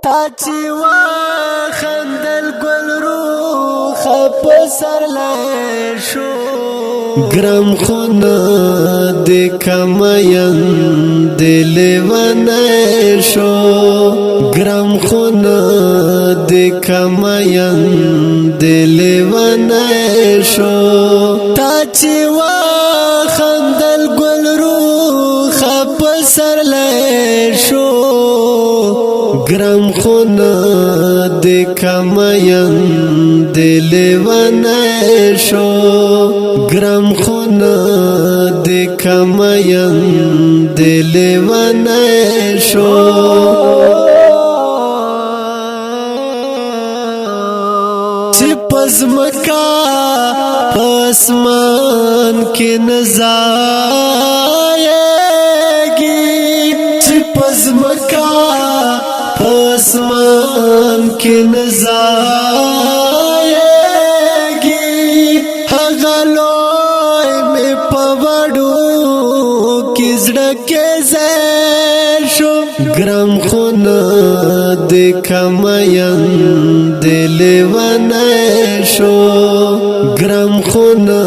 تا چې وخندل ګل روح په سر لای شو ګرم خونه د کماین دل ونای شو ګرم خونه د کماین دل ونای شو تا چې وخندل ګل روح په سر لای شو ګرم خونه د کماین دل ونای شو ګرم خونه د کماین دل ونای شو چې پزمکا اسمان کې نزایږي چې پزمکا اسمان کې نزایږي هغه لوی مې په وړو کې زړه کې ځای شو ګرم خونه د کماین دل ونای شو ګرم خونه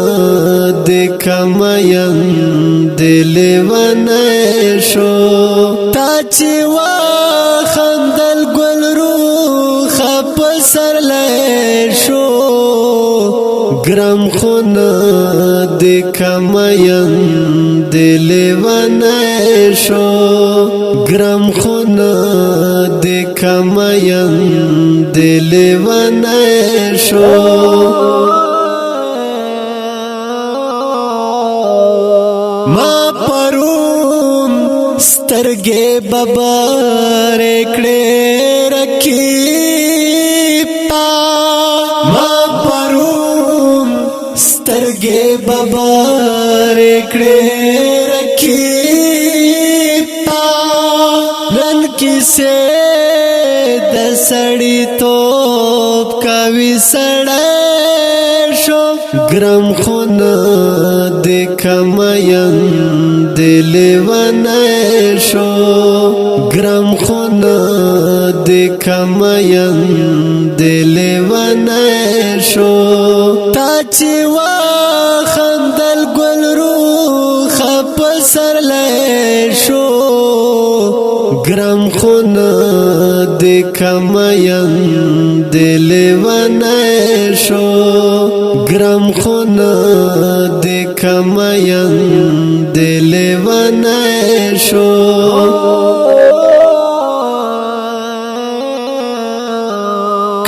د کماین دل ونای شو تا چې وخندل ګل روح په سر لای شو ګرم خونه د کماین دل ونای شو ګرم خونه د کماین دل ونای شو ما پرون سترګې ببر کړې رکیب تا ما پرون سترګې ببر کړې رکیب تا نن کیسه د سړی توپ کوي سړی شو ګرم خونه د کماین دل ونای شو ګرم خونه د کماین دل ونای شو تا چې وخندل ګل روح په سر لای شو ګرم خونه د کماین دل ونای شو ګرم خونه د کماین دل ونای شو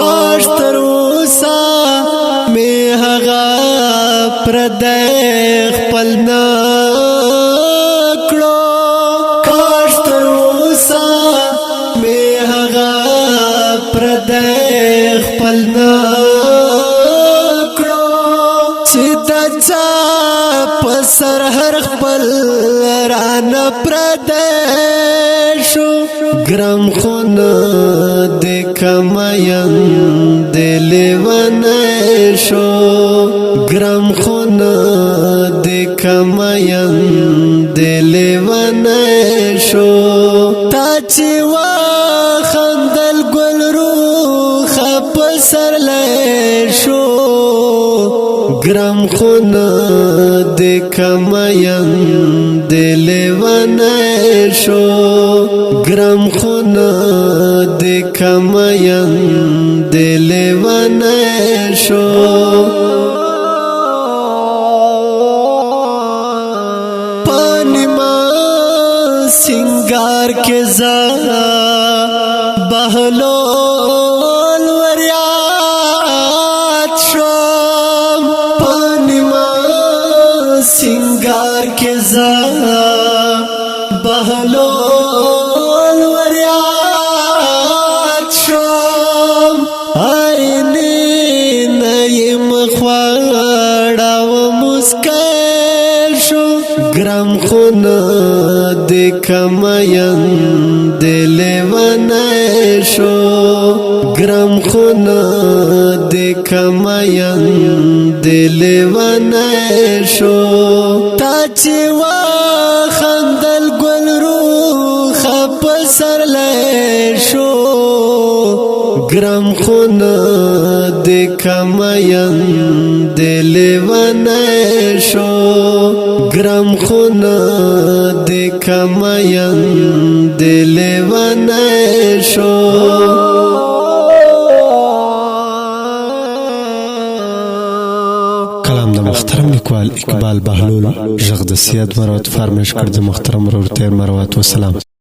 کاش تر اوسه مې هغه پردی خپل نه کړو کاش تر اوسه مې هغه پردی خپل نه پسر هر خپل رانه پردی شو ګرم خونه د کماین دل ونای شو ګرم خونه د کماین دل ونای شو تا چې وخندل ګل روح په سر لای شو ګرم خونه د کماین دل ونای شو ګرم خونه د کماین دل ونای شو پانیما سنگار کې زړه بهلول وریاد شو پانیما سنگار کې زړه بهلول وریاد شو آینه نیم خواړه و مسکل شو ګرم خونه د کماین دل ونای شو ګرم خونه د کماین دل ونای شو تا چې وخندل ګل روح په سر لای شو ګرام خونه د کماین د لیوانه شو ګرام خونه د کماین د لیوانه شو کلام د محترم لیکوال اقبال بهلول ژغ د سید مروت فرمایش کړ د محترم ورور تیر مروت وسلام